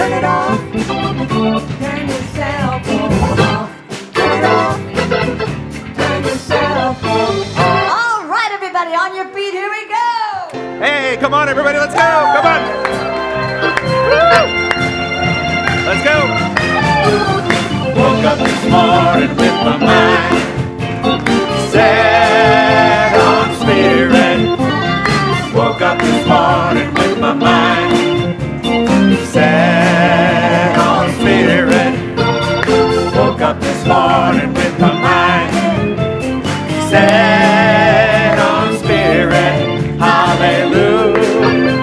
turn it off. Turn your cell phone off. Turn it off. Turn your cell phone off. All right, everybody, on your feet, here we go. Hey, come on, everybody, let's go. Come on. Woo! Let's go. Woke up this morning with my mind set on spirit. Woke up this morning with my mind set on spirit. Woke up this morning with my mind set on spirit. Hallelujah,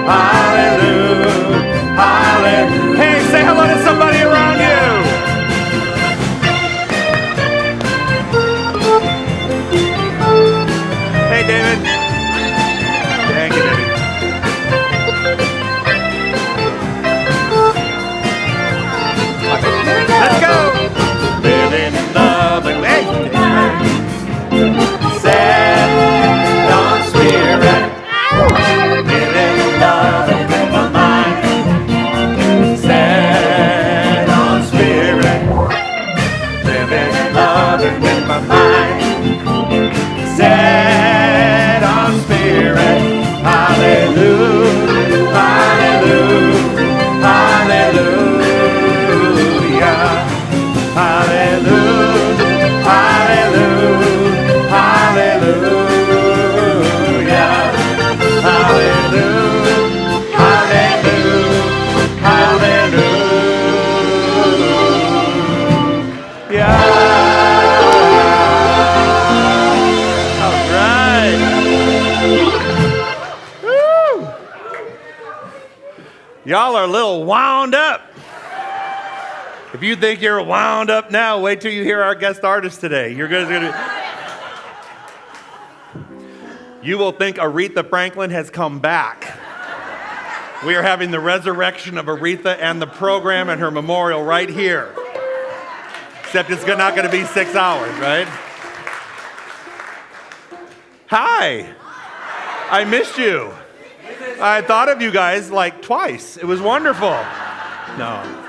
hallelujah, hallelujah. Hey, say hello to somebody around you. Hey, David. Thank you, David. Let's go. Living in love and set on spirit. Living in love and with my mind set on spirit. Living in love and with my mind set on spirit. Hallelujah, hallelujah, hallelujah, hallelujah, hallelujah, hallelujah, hallelujah, hallelujah, hallelujah. All right. Woo. Y'all are a little wound up. If you think you're wound up now, wait till you hear our guest artist today. You're gonna. You will think Aretha Franklin has come back. We are having the resurrection of Aretha and the program and her memorial right here. Except it's not going to be 6 hours, right? Hi. I missed you. I thought of you guys like twice. It was wonderful. No.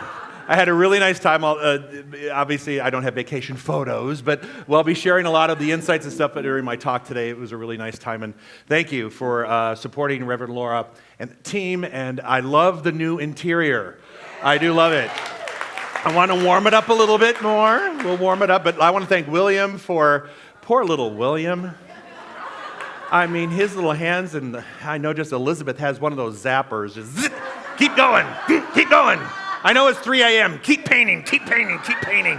I had a really nice time. Obviously, I don't have vacation photos, but I'll be sharing a lot of the insights and stuff during my talk today. It was a really nice time, and thank you for supporting Reverend Laura and the team, and I love the new interior. I do love it. I want to warm it up a little bit more. We'll warm it up, but I want to thank William for, poor little William. I mean, his little hands, and I know just Elizabeth has one of those zappers. Just zip, keep going, keep going. I know it's 3 a.m. Keep painting, keep painting, keep painting.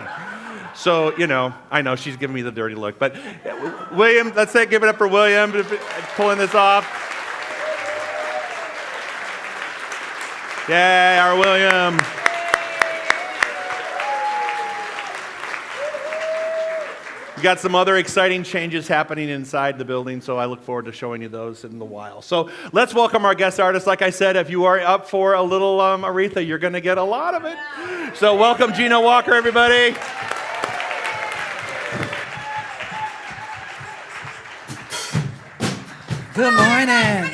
So, you know, I know she's giving me the dirty look. But William, let's say give it up for William pulling this off. Yay, our William. We got some other exciting changes happening inside the building, so I look forward to showing you those in a while. So let's welcome our guest artist. Like I said, if you are up for a little Aretha, you're going to get a lot of it. So welcome Gina Walker, everybody. Good morning.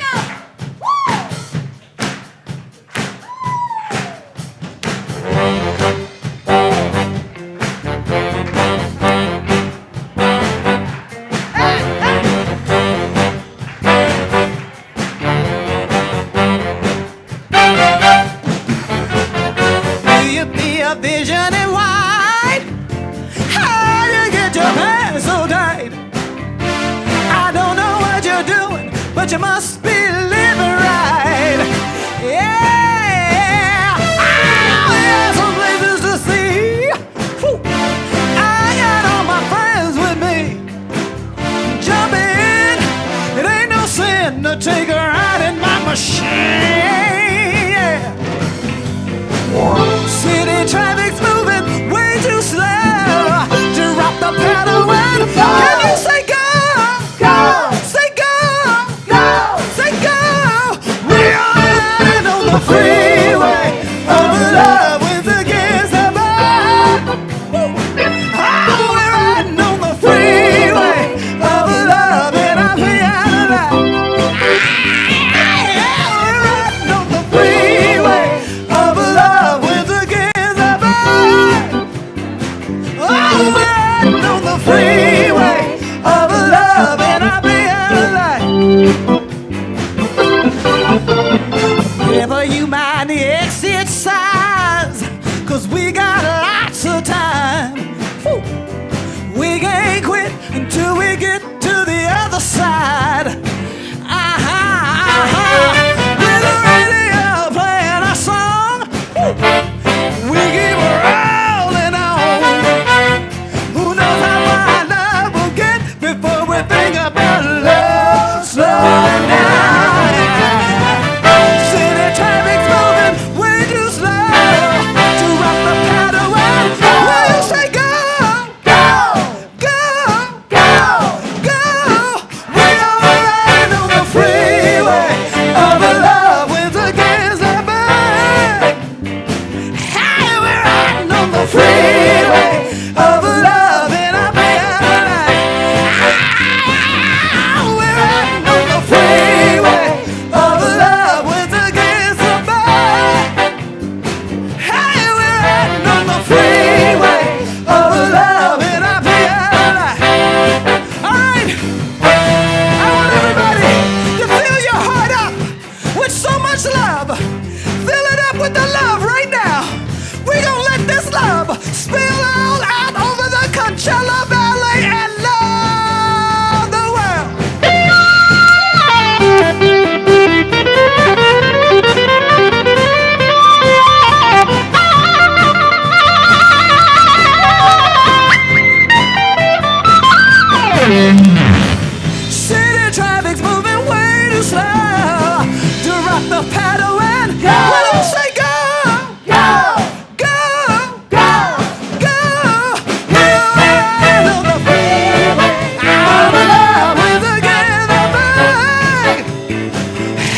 But you must be living right. Yeah, I got some places to see. Whew. I got all my friends with me. Jump in, it ain't no sin to take a ride in my machine. Yeah. City traffic's moving way too slow. Drop the pedal when can you say go? Go. Say go. Say go! We're riding on the freeway of love with the kids above. Oh, we're riding on the freeway of love and I feel alive. We're riding on the freeway of love with We keep rolling on. Who knows how far love will get before we think about love slowing down. City traffic's moving way too slow to rock the pedal when you say go, go, go, go, go. We are riding on the freeway of love with against the back. Hey, we're riding on the freeway of love and I pay our life. We're riding on the freeway of love with against the back. Hey, we're riding on the freeway of love and I pay our life. All right, I want everybody to fill your heart up with so much love. Fill it up with the love right now. We gonna let this love spill all out over the Coachella Valley and love the world. City traffic's moving way too slow to rock the pedal and when you say go, go, go, go, go. We're riding on the freeway of love with against the back.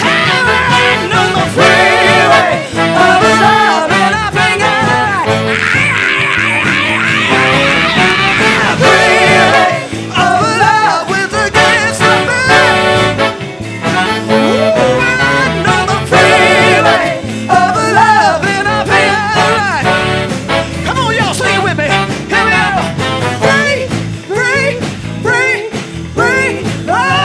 Hey, we're riding on the freeway of love and I think freeway of love with against the back. We're riding on the freeway of love and I feel alright. Come on, y'all, sing it with me. Here we go. Free, free, free, free. Oh,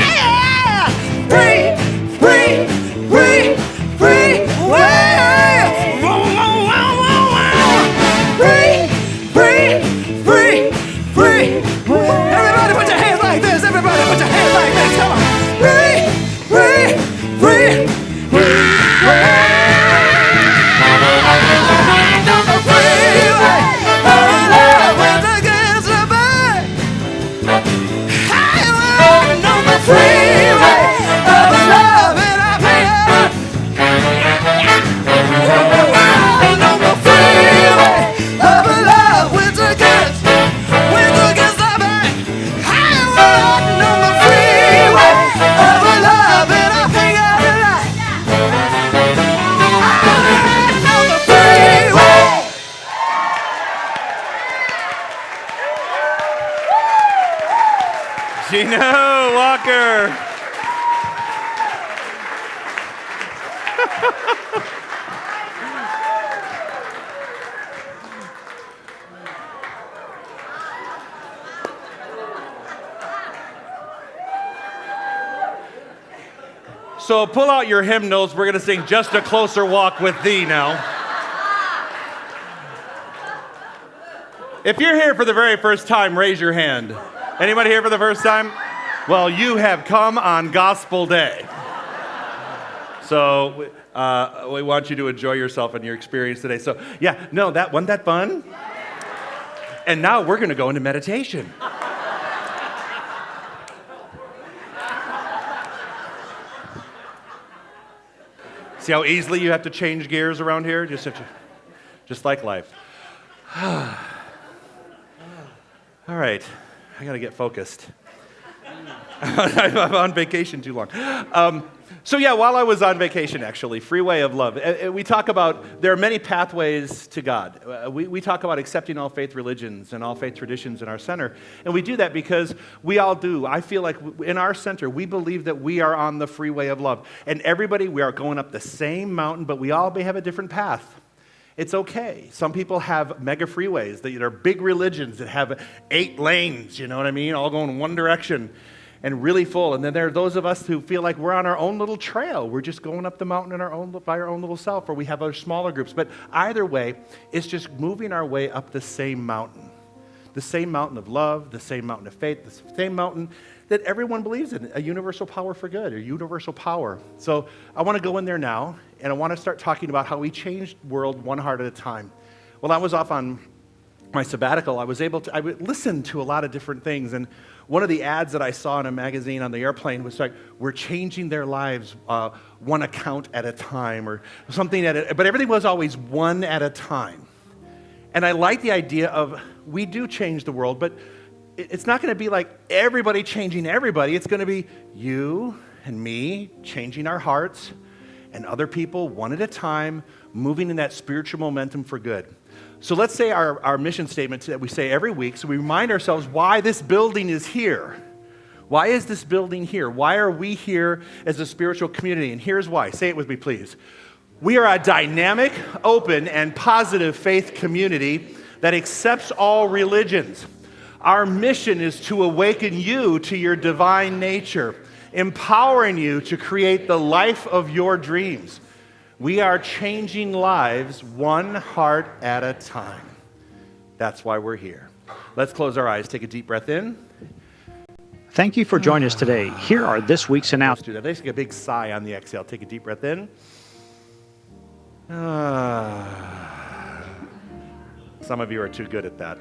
yeah. Free, free, free, free. Wow. Wow, wow, wow. Free, free, free, free. Everybody put your hands like this. Everybody put your hands like this. Come on. Free, free, free, free. On the freeway of love with against the back. Hey, we're on the freeway of love and I pay it. We're on the freeway of love with against the back. Hey, we're on the freeway of love and I pay it. On the freeway. Gino Walker. So pull out your hymnals. We're going to sing Just a Closer Walk with Thee now. If you're here for the very first time, raise your hand. Anybody here for the first time? Well, you have come on Gospel Day. So we want you to enjoy yourself and your experience today. So yeah, no, that wasn't that fun? And now we're going to go into meditation. See how easily you have to change gears around here? Just like life. All right, I got to get focused. I'm on vacation too long. So yeah, while I was on vacation, actually, Freeway of Love, we talk about there are many pathways to God. We talk about accepting all faith religions and all faith traditions in our center, and we do that because we all do. I feel like in our center, we believe that we are on the freeway of love, and everybody, we are going up the same mountain, but we all may have a different path. It's okay. Some people have mega freeways that are big religions that have 8 lanes, you know what I mean, all going one direction. And really full. And then there are those of us who feel like we're on our own little trail. We're just going up the mountain by our own little self, or we have our smaller groups. But either way, it's just moving our way up the same mountain. The same mountain of love, the same mountain of faith, the same mountain that everyone believes in, a universal power for good, a universal power. So I want to go in there now, and I want to start talking about how we changed the world one heart at a time. While I was off on my sabbatical, I would listen to a lot of different things, and one of the ads that I saw in a magazine on the airplane was like, we're changing their lives one account at a time, or something but everything was always one at a time. And I like the idea of, we do change the world, but it's not going to be like everybody changing everybody. It's going to be you and me changing our hearts, and other people one at a time, moving in that spiritual momentum for good. So let's say our mission statement that we say every week, so we remind ourselves why this building is here. Why is this building here? Why are we here as a spiritual community? And here's why. Say it with me, please. We are a dynamic, open, and positive faith community that accepts all religions. Our mission is to awaken you to your divine nature, empowering you to create the life of your dreams. We are changing lives one heart at a time. That's why we're here. Let's close our eyes. Take a deep breath in. Thank you for joining us today. Here are this week's Let's announcements. do that. Let's take a big sigh on the exhale. Take a deep breath in. Some of you are too good at that.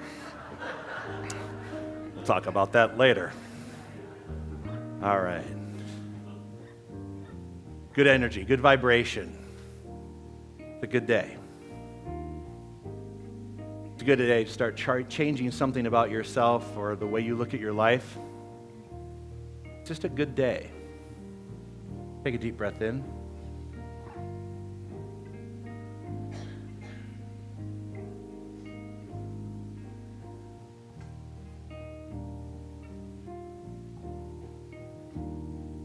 We'll talk about that later. All right. Good energy, good vibration. It's a good day. It's a good day to start changing something about yourself or the way you look at your life. It's just a good day. Take a deep breath in.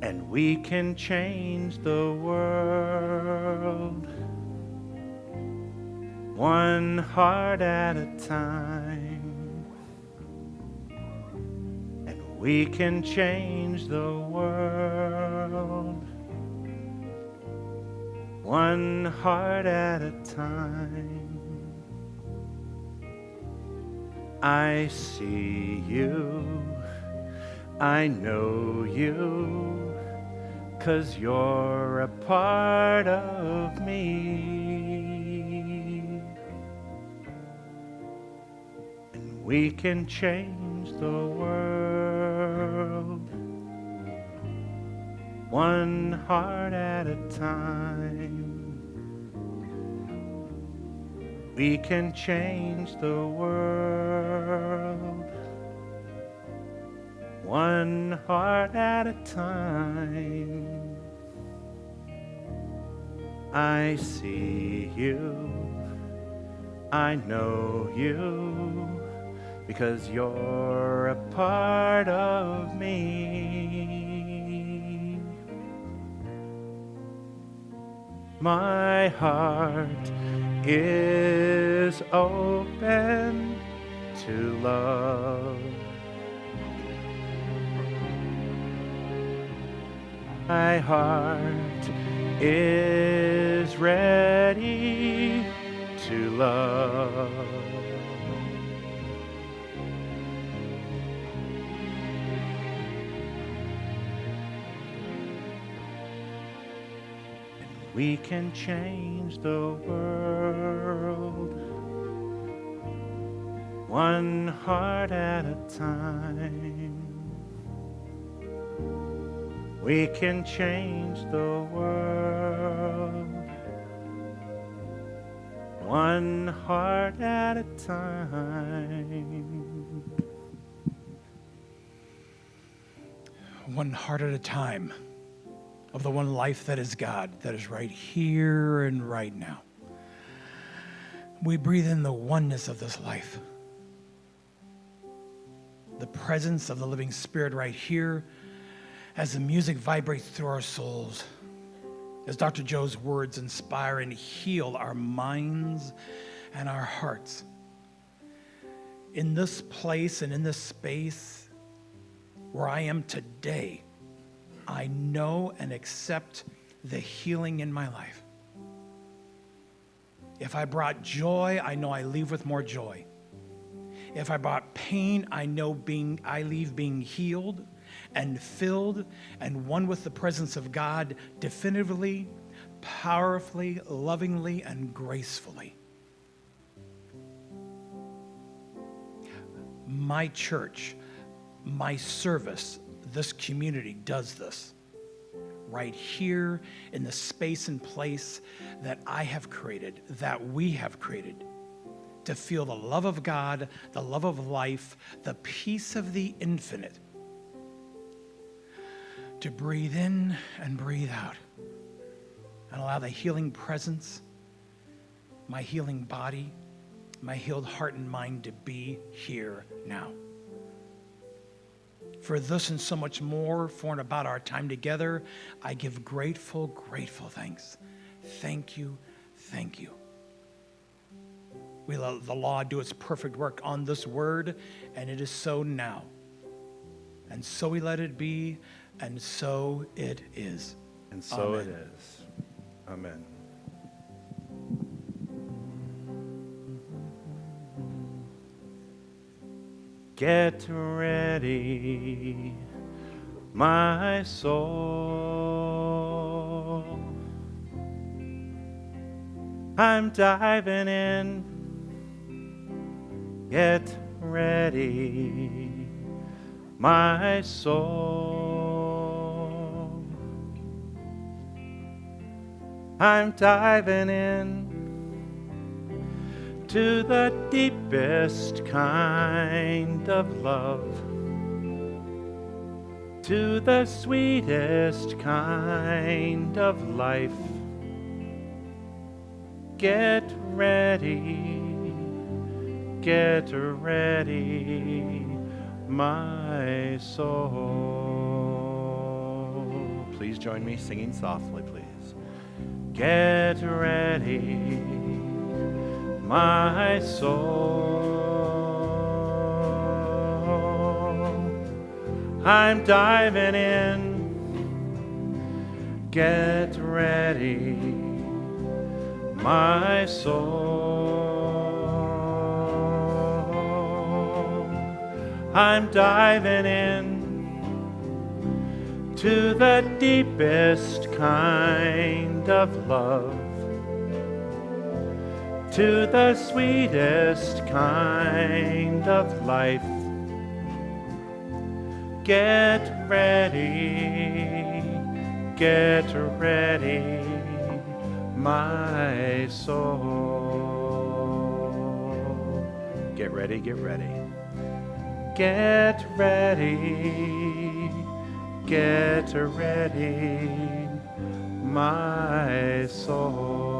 And we can change the world one heart at a time. And we can change the world one heart at a time. I see you, I know you, 'cause you're a part of me. And we can change the world one heart at a time. We can change the world one heart at a time. I see you, I know you, because you're a part of me. My heart is open to love. My heart is ready to love. And we can change the world one heart at a time. We can change the world one heart at a time. One heart at a time of the one life that is God, that is right here and right now. We breathe in the oneness of this life, the presence of the living Spirit right here, as the music vibrates through our souls, as Dr. Joe's words inspire and heal our minds and our hearts. In this place and in this space where I am today, I know and accept the healing in my life. If I brought joy, I know I leave with more joy. If I brought pain, I leave being healed and filled and one with the presence of God definitively, powerfully, lovingly, and gracefully. My church, my service, this community does this right here in the space and place that I have created, that we have created, to feel the love of God, the love of life, the peace of the infinite, to breathe in and breathe out and allow the healing presence, my healing body, my healed heart and mind to be here now. For this and so much more, for and about our time together, I give grateful, grateful thanks. Thank you, thank you. We let the law do its perfect work on this word, and it is so now. And so we let it be, and so it is. And so Amen. it is. Amen. Get ready, my soul. I'm diving in. Get ready, my soul. I'm diving in to the deepest kind of love, to the sweetest kind of life. Get ready, my soul. Please join me singing softly, please. Get ready, my soul. I'm diving in. Get ready, my soul. I'm diving in to the deepest kind of love, to the sweetest kind of life. Get ready, my soul. Get ready, get ready. Get ready, my soul.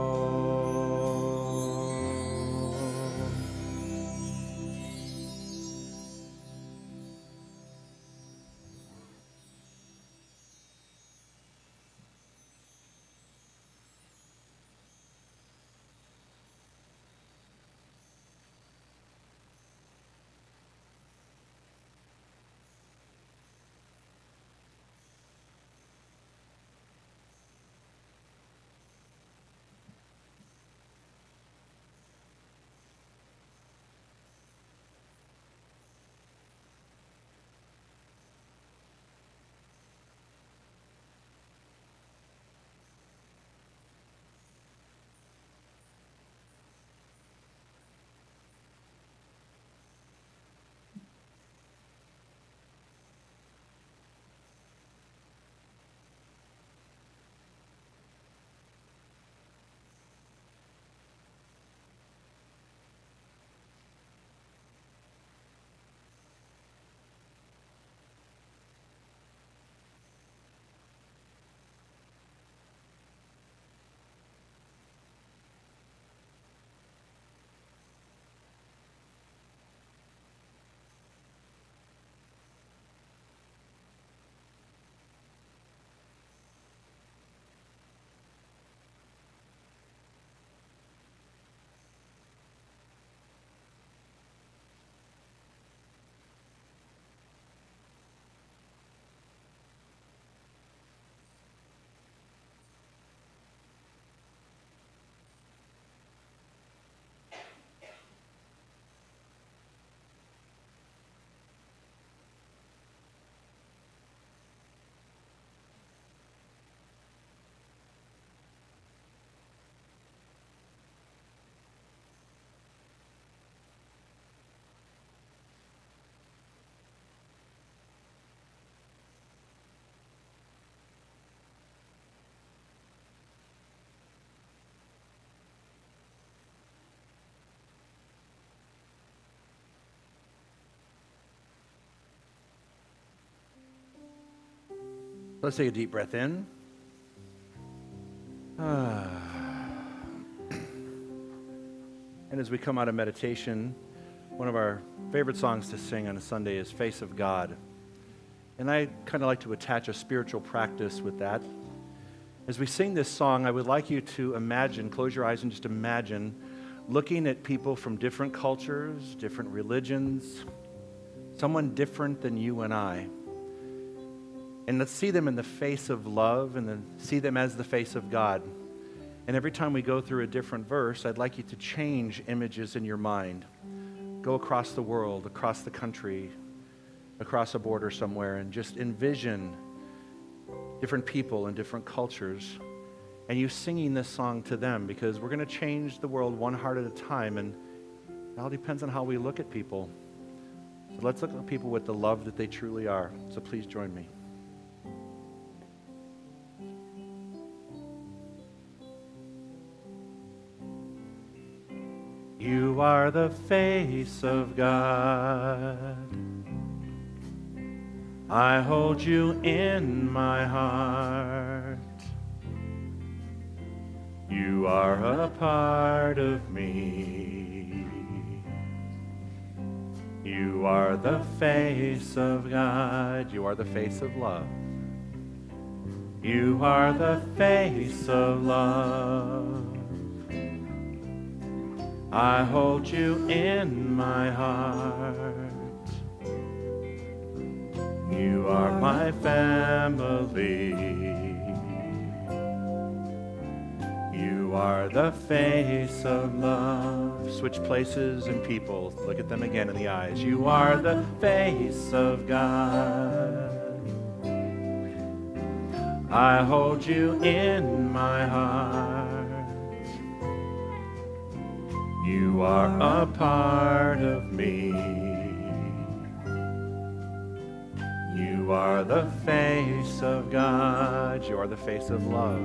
Let's take a deep breath in. And as we come out of meditation, one of our favorite songs to sing on a Sunday is Face of God. And I kind of like to attach a spiritual practice with that. As we sing this song, I would like you to imagine, close your eyes and just imagine looking at people from different cultures, different religions, someone different than you and I. And let's see them in the face of love and then see them as the face of God. And every time we go through a different verse, I'd like you to change images in your mind. Go across the world, across the country, across a border somewhere, and just envision different people and different cultures, and you singing this song to them, because we're going to change the world one heart at a time, and it all depends on how we look at people. So let's look at people with the love that they truly are. So please join me. You are the face of God. I hold you in my heart. You are a part of me. You are the face of God. You are the face of love. You are the face of love. I hold you in my heart. You are my family. You are the face of love. Switch places and people. Look at them again in the eyes. You are the face of God. I hold you in my heart. You are a part of me. You are the face of God. You are the face of love.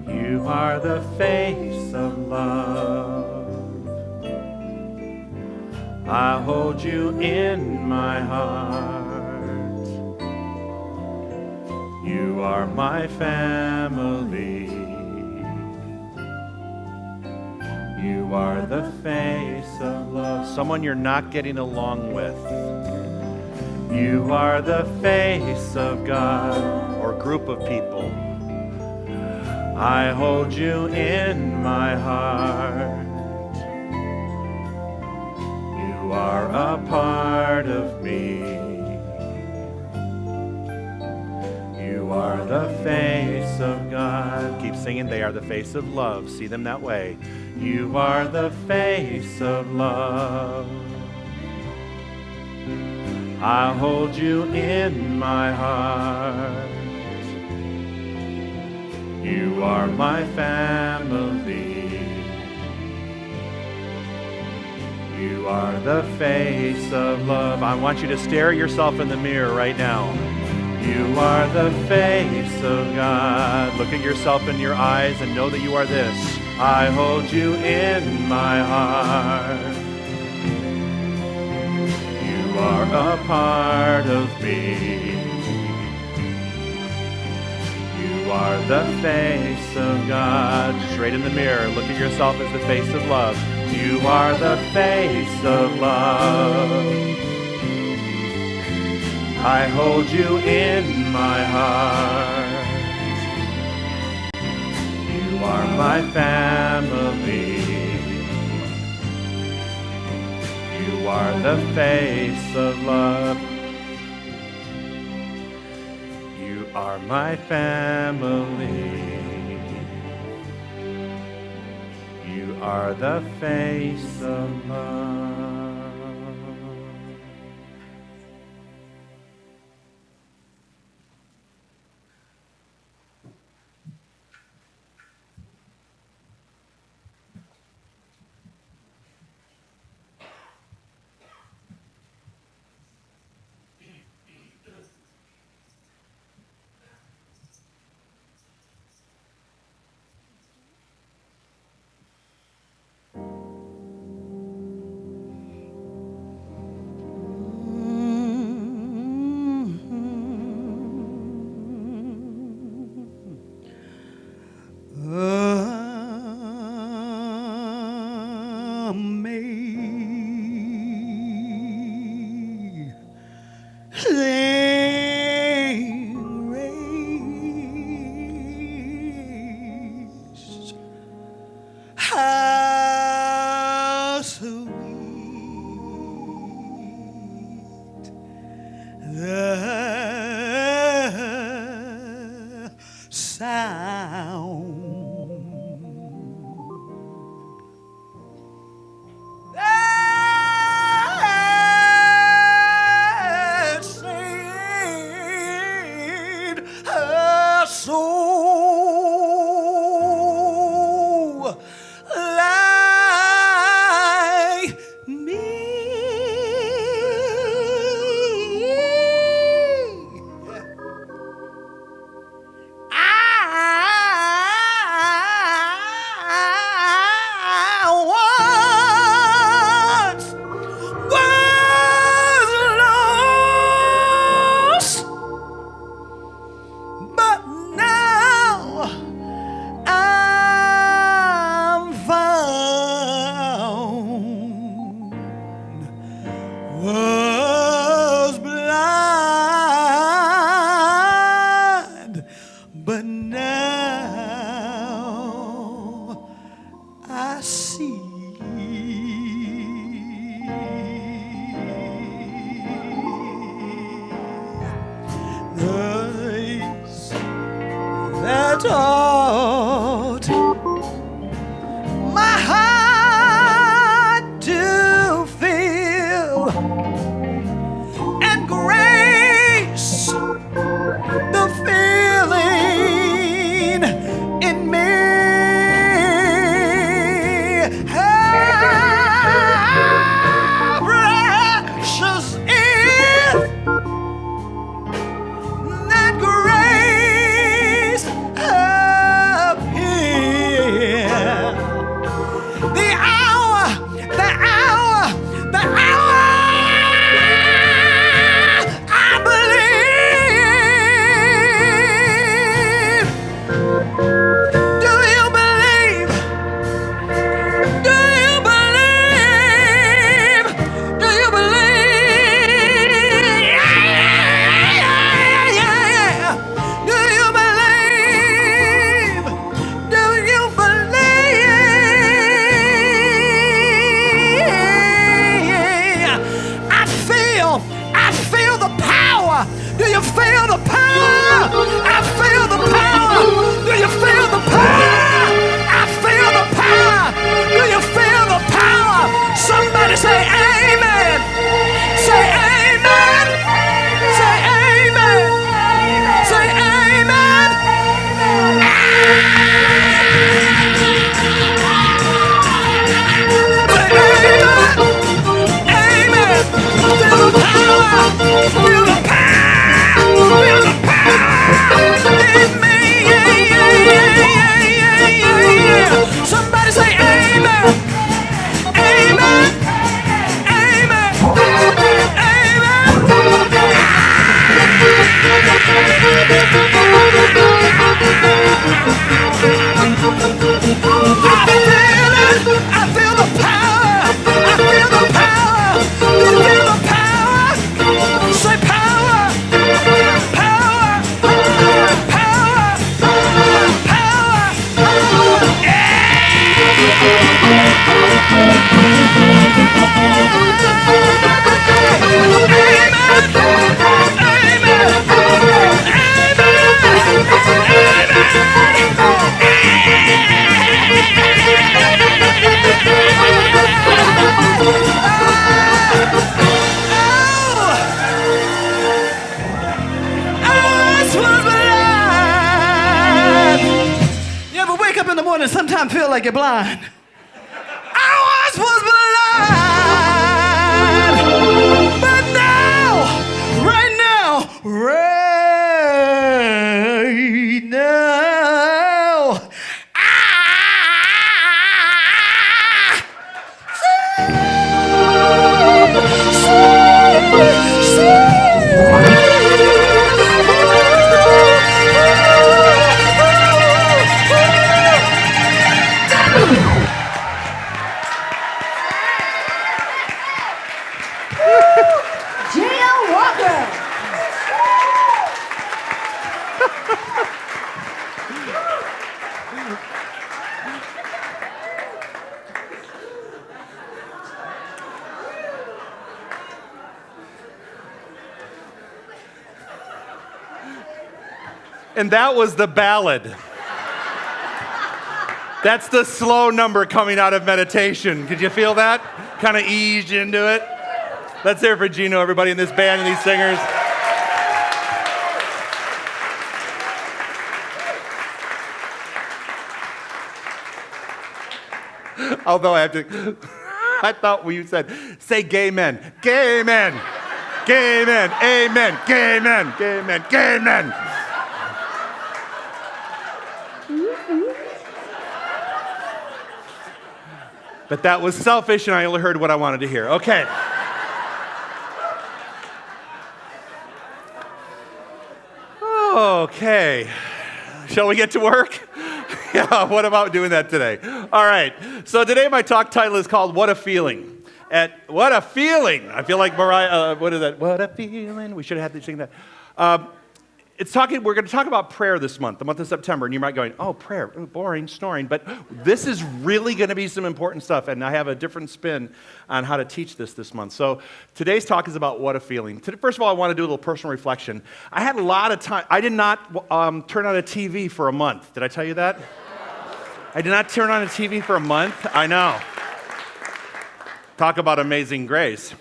You are the face of love. I hold you in my heart. You are my family. You are the face of love. Someone you're not getting along with. You are the face of God, or group of people. I hold you in my heart. You are a part of me. You are the face of God. Keep singing. They are the face of love. See them that way. You are the face of love. I hold you in my heart. You are my family. You are the face of love. I want you to stare at yourself in the mirror right now. You are the face of God. Look at yourself in your eyes and know that you are this. I hold you in my heart. You are a part of me. You are the face of God. Straight in the mirror, look at yourself as the face of love. You are the face of love. I hold you in my heart. You are my family. You are the face of love. You are my family. You are the face of love. how sweet the sound that saved her soul like me. I once was lost, but now I'm found. Was blind, but now I see. The days that taught my heart to feel, and grace the feeling in me. How precious is that grace appear. The hour, the hour, the hour I believe. Do you believe? Do you believe? Do you believe? Yeah. Do you believe? Do you believe? I feel the power. Do you feel the power? I feel the power. Do you feel the power? I feel the power. Do you feel the power? Somebody say amen. Say amen. Say amen. Say amen. Amen. Feel the power. Feel the power. Feel the power in me. Yeah. Somebody say amen. Amen. Amen. I feel the power. I feel the power. You feel the power? Say power. Power. Power. Power. You ever wake up in the morning and sometimes feel like you're blind? I once was blind, but now, right now, And that was the ballad. That's the slow number coming out of meditation. Could you feel that? Kind of eased into it. Let's hear it for Gino, everybody in this band and these singers. Although I thought when you said, say gay men, gay men, gay men, amen, gay men, gay men, gay men. But that was selfish and I only heard what I wanted to hear. Okay. Okay. Shall we get to work? Yeah, what about doing that today? All right. So today my talk title is called What a Feeling. What a Feeling. I feel like Mariah, what is that? What a feeling. We should have had to sing that. We're going to talk about prayer this month, the month of September, and you might be going, oh, prayer, boring, snoring. But this is really going to be some important stuff, and I have a different spin on how to teach this month. So today's talk is about what a feeling. First of all, I want to do a little personal reflection. I had a lot of time. I did not turn on a TV for a month. Did I tell you that? I did not turn on a TV for a month. I know. Talk about amazing grace.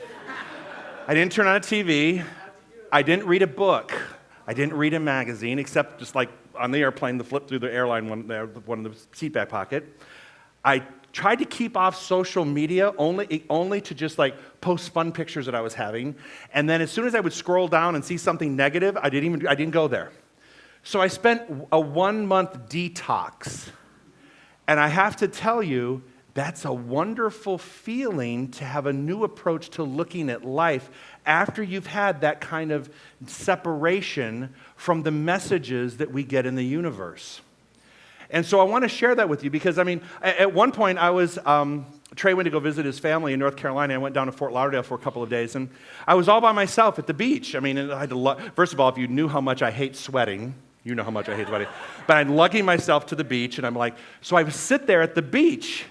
I didn't turn on a TV. I didn't read a book. I didn't read a magazine, except just like on the airplane, the flip through the airline one in the seat back pocket. I tried to keep off social media, only to just like post fun pictures that I was having. And then as soon as I would scroll down and see something negative, I didn't go there. So I spent a 1-month detox. And I have to tell you, that's a wonderful feeling to have a new approach to looking at life after you've had that kind of separation from the messages that we get in the universe. And so I want to share that with you because, at one point Trey went to go visit his family in North Carolina. I went down to Fort Lauderdale for a couple of days, and I was all by myself at the beach. First of all, if you knew how much I hate sweating, you know how much I hate sweating. But I'm lugging myself to the beach, and so I would sit there at the beach,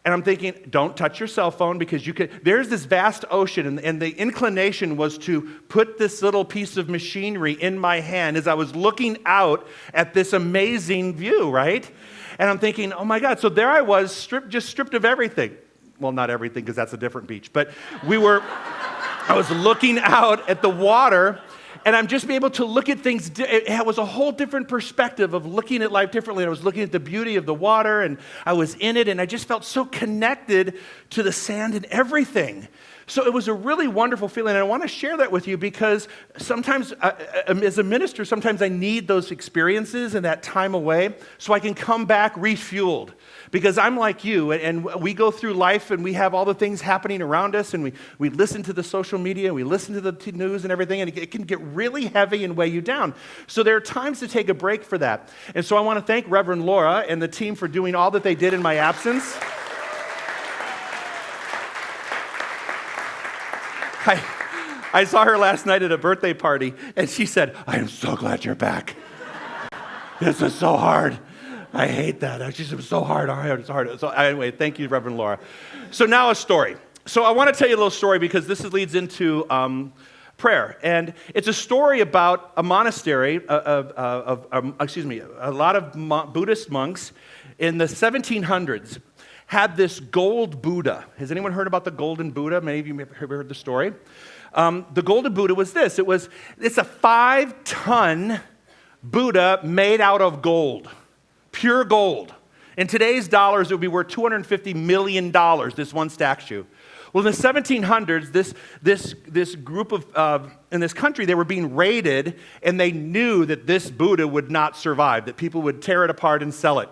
and I'm thinking, don't touch your cell phone because there's this vast ocean, and the inclination was to put this little piece of machinery in my hand as I was looking out at this amazing view, right? And I'm thinking, oh my God, so there I was, stripped of everything. Well, not everything, because that's a different beach, but I was looking out at the water, and I'm just able to look at things. It was a whole different perspective of looking at life differently. I was looking at the beauty of the water, and I was in it, and I just felt so connected to the sand and everything. So it was a really wonderful feeling, and I want to share that with you because sometimes, as a minister, sometimes I need those experiences and that time away so I can come back refueled. Because I'm like you, and we go through life, and we have all the things happening around us, and we listen to the social media, we listen to the news and everything, and it can get really heavy and weigh you down. So there are times to take a break for that. And so I want to thank Reverend Laura and the team for doing all that they did in my absence. I saw her last night at a birthday party, and she said, I am so glad you're back. This is so hard. I hate that. She said, it was so hard. It's hard. So anyway, thank you, Reverend Laura. So now a story. So I want to tell you a little story because this leads into prayer. And it's a story about a monastery, a lot of Buddhist monks in the 1700s had this gold Buddha. Has anyone heard about the golden Buddha? Many of you may have heard the story. The golden Buddha was this. It's a 5-ton Buddha made out of gold. Pure gold. In today's dollars, it would be worth $250 million, this one statue. Well, in the 1700s, this group in this country, they were being raided, and they knew that this Buddha would not survive, that people would tear it apart and sell it.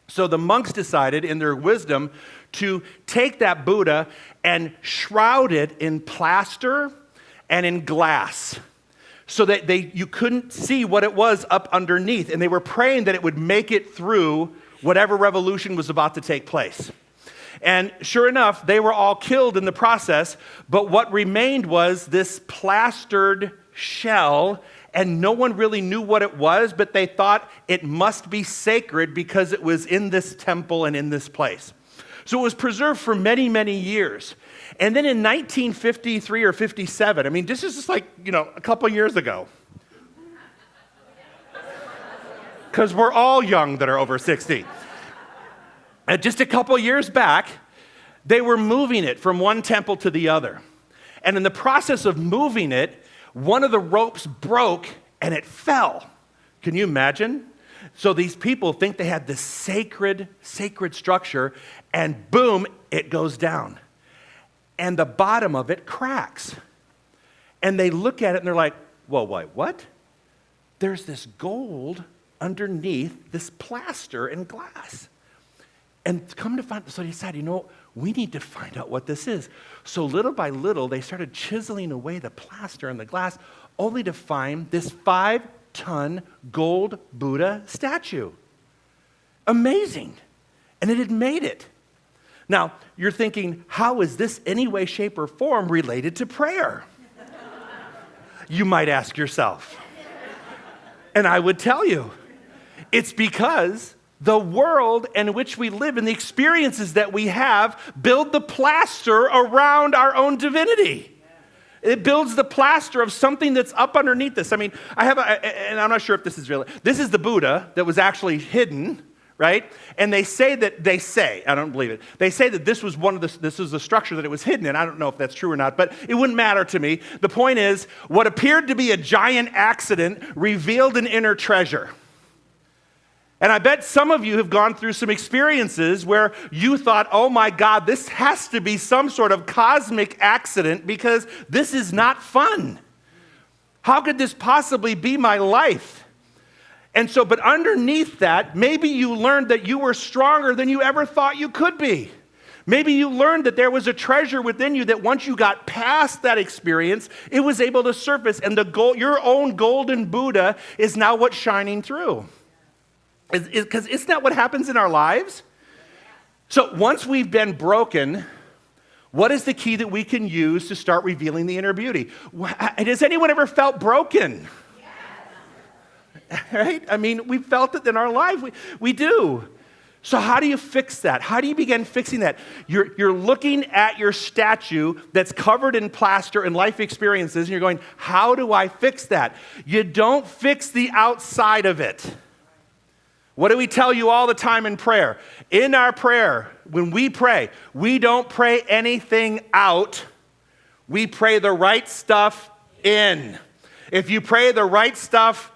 So the monks decided, in their wisdom, to take that Buddha and shroud it in plaster and in glass, so that you couldn't see what it was up underneath. And they were praying that it would make it through whatever revolution was about to take place. And sure enough, they were all killed in the process, but what remained was this plastered shell, and no one really knew what it was, but they thought it must be sacred because it was in this temple and in this place. So it was preserved for many, many years. And then in 1953 or 57, this is just like, a couple years ago. because we're all young that are over 60. And just a couple years back, they were moving it from one temple to the other. And in the process of moving it, one of the ropes broke and it fell. Can you imagine? So these people think they had this sacred structure, and boom, it goes down. And the bottom of it cracks. And they look at it and they're like, whoa, wait, what? There's this gold underneath this plaster and glass. And come to find, so they decided, we need to find out what this is. So little by little, they started chiseling away the plaster and the glass, only to find this 5-ton gold Buddha statue. Amazing. And it had made it. Now, you're thinking, how is this any way, shape, or form related to prayer? You might ask yourself. And I would tell you, it's because the world in which we live and the experiences that we have build the plaster around our own divinity. It builds the plaster of something that's up underneath this. I mean, and I'm not sure if this is real. This is the Buddha that was actually hidden, right? And they say, I don't believe it. They say that this was the structure that it was hidden in. I don't know if that's true or not, but it wouldn't matter to me. The point is, what appeared to be a giant accident revealed an inner treasure. And I bet some of you have gone through some experiences where you thought, oh my God, this has to be some sort of cosmic accident because this is not fun. How could this possibly be my life? And so, but underneath that, maybe you learned that you were stronger than you ever thought you could be. Maybe you learned that there was a treasure within you that once you got past that experience, it was able to surface, and your own golden Buddha is now what's shining through. Because isn't that what happens in our lives? So once we've been broken, what is the key that we can use to start revealing the inner beauty? Has anyone ever felt broken? Yes. Right? I mean, we felt it in our life. We do. So how do you fix that? How do you begin fixing that? You're looking at your statue that's covered in plaster and life experiences, and you're going, how do I fix that? You don't fix the outside of it. What do we tell you all the time in prayer? In our prayer, when we pray, we don't pray anything out. We pray the right stuff in. If you pray the right stuff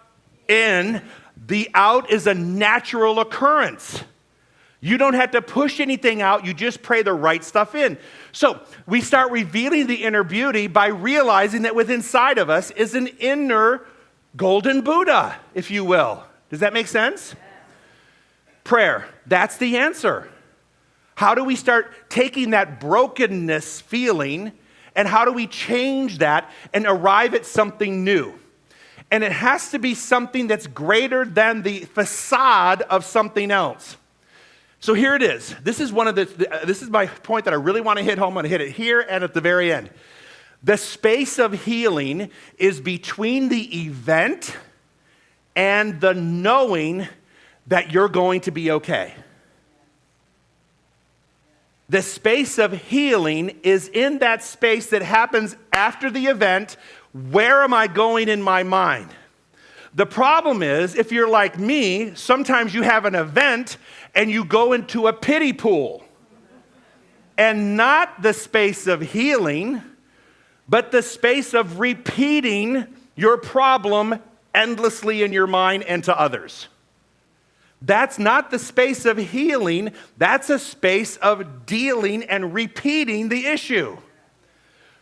in, the out is a natural occurrence. You don't have to push anything out. You just pray the right stuff in. So we start revealing the inner beauty by realizing that within inside of us is an inner golden Buddha, if you will. Does that make sense? Prayer, that's the answer. How do we start taking that brokenness feeling and how do we change that and arrive at something new? And it has to be something that's greater than the facade of something else. So here it is. This is this is my point that I really want to hit home. I'm going to hit it here and at the very end. The space of healing is between the event and the knowing that you're going to be okay. The space of healing is in that space that happens after the event. Where am I going in my mind? The problem is, if you're like me, sometimes you have an event and you go into a pity pool. And not the space of healing, but the space of repeating your problem endlessly in your mind and to others. That's not the space of healing. That's a space of dealing and repeating the issue.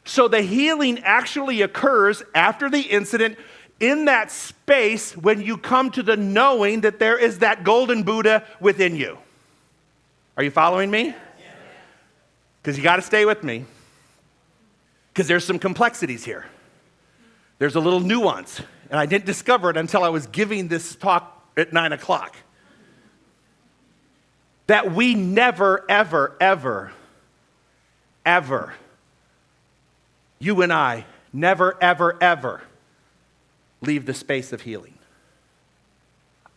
So the healing actually occurs after the incident in that space when you come to the knowing that there is that golden Buddha within you. Are you following me? Because you got to stay with me. Because there's some complexities here. There's a little nuance. And I didn't discover it until I was giving this talk at 9 o'clock. That we never, ever, ever, ever, you and I, never, ever, ever leave the space of healing.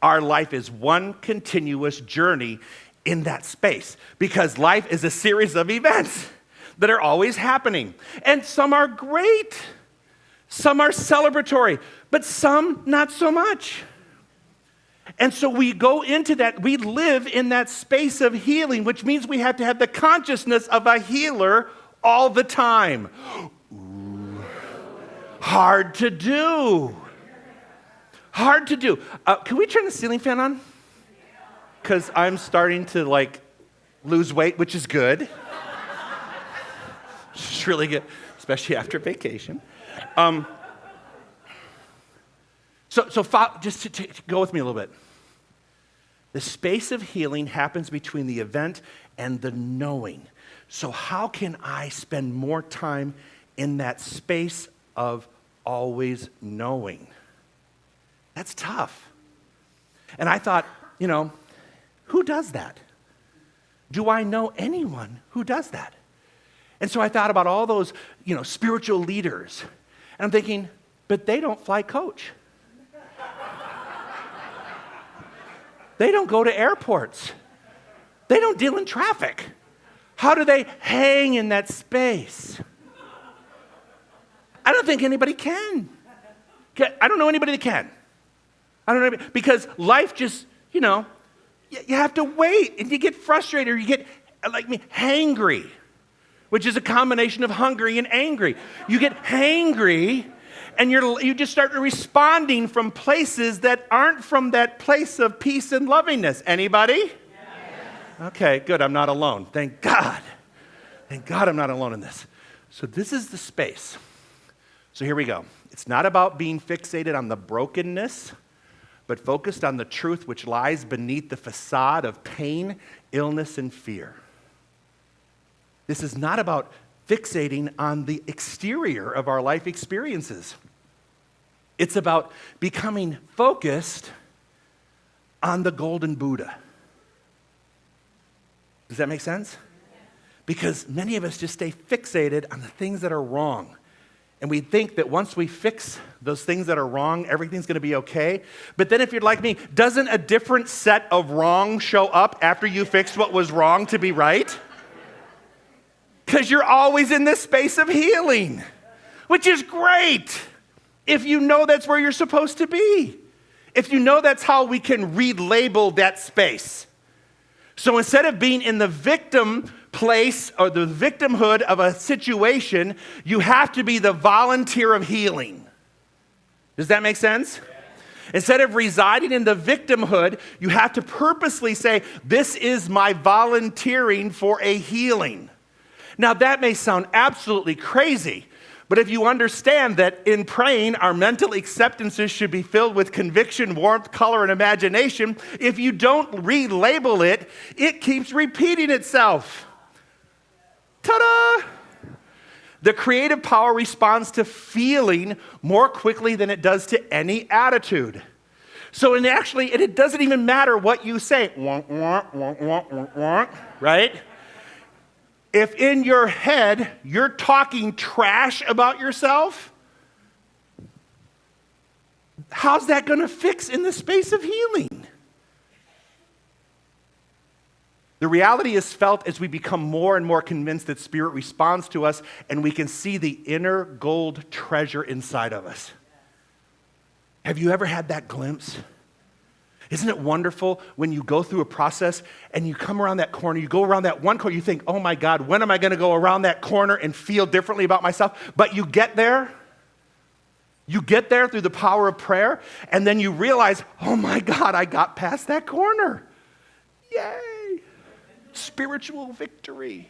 Our life is one continuous journey in that space because life is a series of events that are always happening. And some are great, some are celebratory, but some not so much. And so we go into that, we live in that space of healing, which means we have to have the consciousness of a healer all the time. Ooh. Hard to do. Hard to do. Can we turn the ceiling fan on? Because I'm starting to lose weight, which is good. It's really good, especially after vacation. Just to go with me a little bit. The space of healing happens between the event and the knowing. So how can I spend more time in that space of always knowing? That's tough. And I thought, who does that? Do I know anyone who does that? And so I thought about all those, spiritual leaders. And I'm thinking, but they don't fly coach. They don't go to airports. They don't deal in traffic. How do they hang in that space? I don't think anybody can. I don't know anybody that can. I don't know anybody, because life just, you have to wait, and you get frustrated, or you get, like me, hangry, which is a combination of hungry and angry. You get hangry, and you just start responding from places that aren't from that place of peace and lovingness. Anybody? Yes. Okay, good. I'm not alone. Thank God. Thank God I'm not alone in this. So this is the space. So here we go. It's not about being fixated on the brokenness, but focused on the truth which lies beneath the facade of pain, illness, and fear. This is not about fixating on the exterior of our life experiences. It's about becoming focused on the golden Buddha. Does that make sense? Because many of us just stay fixated on the things that are wrong. And we think that once we fix those things that are wrong, everything's going to be okay. But then if you're like me, doesn't a different set of wrong show up after you fixed what was wrong to be right? Because you're always in this space of healing, which is great if you know that's where you're supposed to be. If you know that's how we can relabel that space. So instead of being in the victim place or the victimhood of a situation, you have to be the volunteer of healing. Does that make sense? Instead of residing in the victimhood, you have to purposely say, this is my volunteering for a healing. Now that may sound absolutely crazy, but if you understand that in praying, our mental acceptances should be filled with conviction, warmth, color, and imagination, if you don't relabel it, it keeps repeating itself. Ta-da! The creative power responds to feeling more quickly than it does to any attitude. So it doesn't even matter what you say, right? If in your head you're talking trash about yourself, how's that going to fix in the space of healing? The reality is felt as we become more and more convinced that Spirit responds to us and we can see the inner gold treasure inside of us. Have you ever had that glimpse? Isn't it wonderful when you go through a process and you come around that corner, you go around that one corner, you think, oh my God, when am I going to go around that corner and feel differently about myself? But you get there through the power of prayer, and then you realize, oh my God, I got past that corner. Yay! Spiritual victory.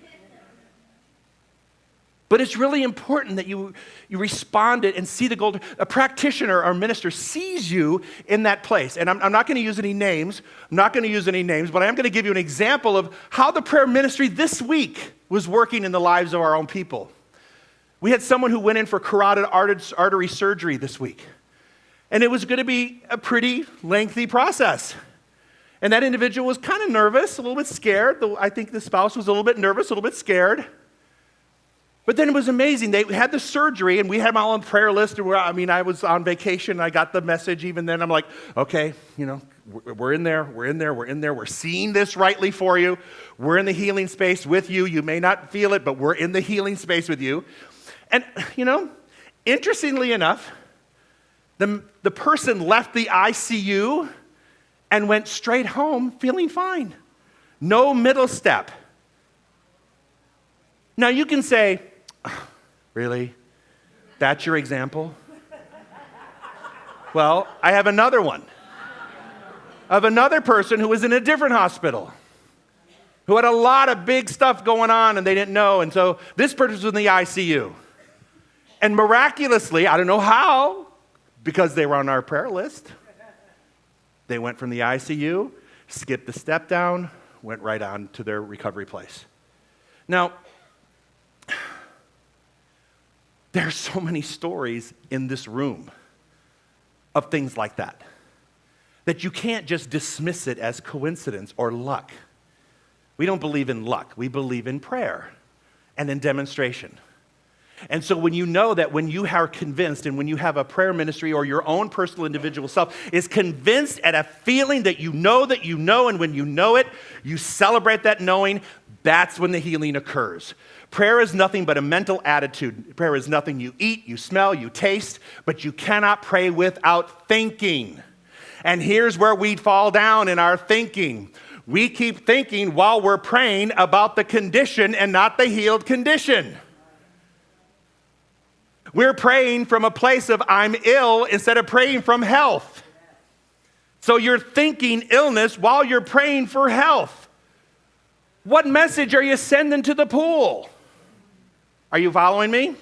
But it's really important that you respond it and see the gold. A practitioner or minister sees you in that place. And I'm not going to use any names. But I am going to give you an example of how the prayer ministry this week was working in the lives of our own people. We had someone who went in for carotid artery surgery this week. And it was going to be a pretty lengthy process. And that individual was kind of nervous, a little bit scared. I think the spouse was a little bit nervous, a little bit scared. But then it was amazing. They had the surgery, and we had my own prayer list. I was on vacation, and I got the message even then. I'm like, okay, we're in there. We're seeing this rightly for you. We're in the healing space with you. You may not feel it, but we're in the healing space with you. And, interestingly enough, the person left the ICU, and went straight home feeling fine. No middle step. Now you can say, really? That's your example? Well, I have another one of another person who was in a different hospital, who had a lot of big stuff going on and they didn't know. And so this person was in the ICU. And miraculously, I don't know how, because they were on our prayer list, they went from the ICU, skipped the step down, went right on to their recovery place. Now, there's so many stories in this room of things like that you can't just dismiss it as coincidence or luck. We don't believe in luck. We believe in prayer and in demonstration. And so when you know that when you are convinced and when you have a prayer ministry or your own personal individual self is convinced at a feeling that you know, and when you know it, you celebrate that knowing, that's when the healing occurs. Prayer is nothing but a mental attitude. Prayer is nothing you eat, you smell, you taste, but you cannot pray without thinking. And here's where we fall down in our thinking. We keep thinking while we're praying about the condition and not the healed condition. We're praying from a place of I'm ill instead of praying from health. So you're thinking illness while you're praying for health. What message are you sending to the pool? Are you following me?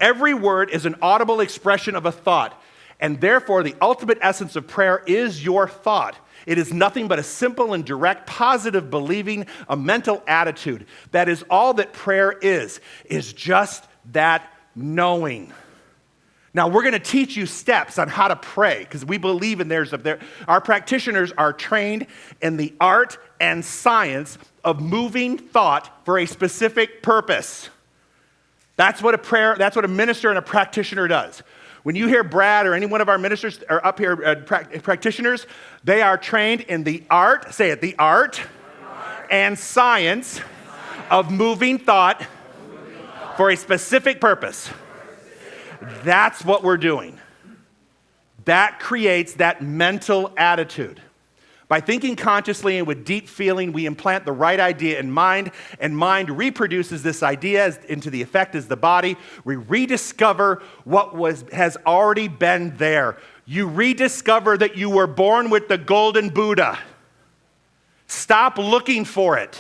Every word is an audible expression of a thought, and therefore the ultimate essence of prayer is your thought. It is nothing but a simple and direct positive believing, a mental attitude. That is all that prayer is just that knowing. Now, we're going to teach you steps on how to pray because we believe in our practitioners are trained in the art and science of moving thought for a specific purpose. That's what a minister and a practitioner does. When you hear Brad or any one of our ministers or up here practitioners, they are trained in the art, say it, the art and science of moving thought for a specific purpose. That's what we're doing. That creates that mental attitude. By thinking consciously and with deep feeling, we implant the right idea in mind, and mind reproduces this idea into the effect as the body. We rediscover what has already been there. You rediscover that you were born with the golden Buddha. Stop looking for it.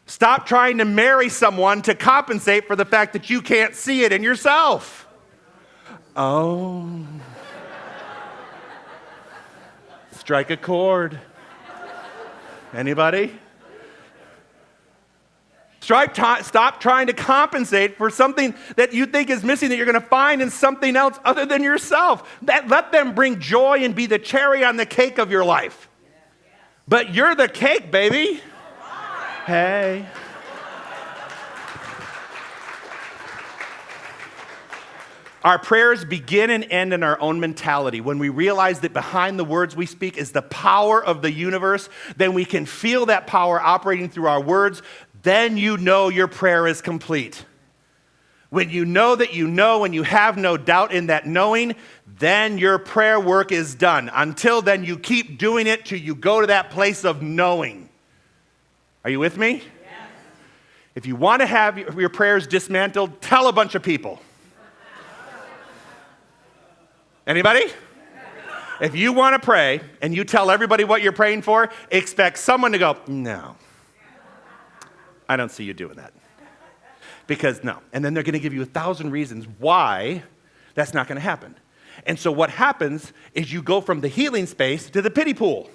Stop trying to marry someone to compensate for the fact that you can't see it in yourself. Oh. Strike a chord. Anybody? Stop trying to compensate for something that you think is missing that you're going to find in something else other than yourself. Let them bring joy and be the cherry on the cake of your life. But you're the cake, baby. Hey. Our prayers begin and end in our own mentality. When we realize that behind the words we speak is the power of the universe, then we can feel that power operating through our words. Then you know your prayer is complete. When you know that you know and you have no doubt in that knowing, then your prayer work is done. Until then, you keep doing it till you go to that place of knowing. Are you with me? Yes. If you want to have your prayers dismantled, tell a bunch of people. Anybody? If you want to pray and you tell everybody what you're praying for, expect someone to go, no, I don't see you doing that. Because no. And then they're going to give you 1,000 reasons why that's not going to happen. And so what happens is you go from the healing space to the pity pool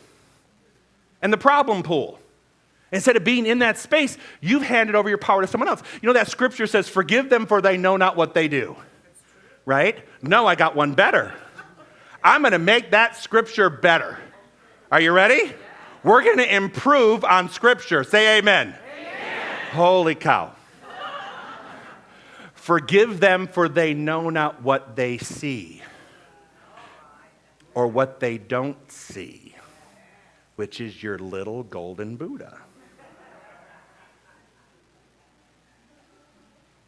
and the problem pool. Instead of being in that space, you've handed over your power to someone else. You know that scripture says, forgive them for they know not what they do. Right? No, I got one better. I'm going to make that scripture better. Are you ready? We're going to improve on scripture. Say amen. Amen. Holy cow. Forgive them for they know not what they see or what they don't see, which is your little golden Buddha.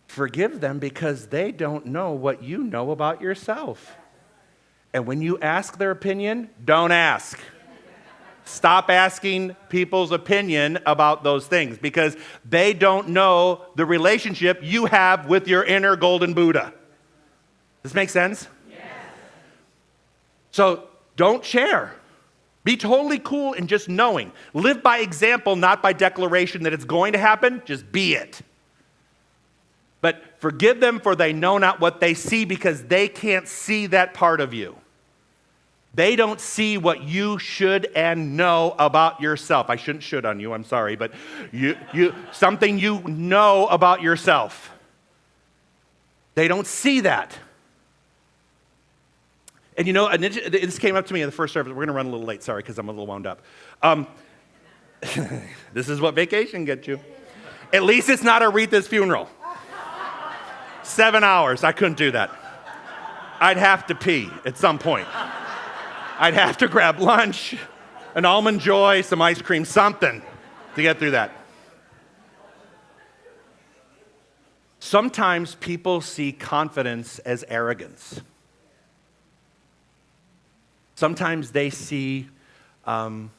Forgive them because they don't know what you know about yourself. And when you ask their opinion, don't ask. Stop asking people's opinion about those things because they don't know the relationship you have with your inner golden Buddha. Does this make sense? Yes. So don't share. Be totally cool in just knowing. Live by example, not by declaration that it's going to happen. Just be it. But forgive them for they know not what they see because they can't see that part of you. They don't see what you should and know about yourself. I shouldn't should on you, I'm sorry, but something you know about yourself. They don't see that. And you know, this came up to me in the first service. We're going to run a little late, sorry, because I'm a little wound up. This is what vacation gets you. At least it's not Aretha's funeral. 7 hours, I couldn't do that. I'd have to pee at some point. I'd have to grab lunch, an Almond Joy, some ice cream, something to get through that. Sometimes people see confidence as arrogance. Sometimes they see that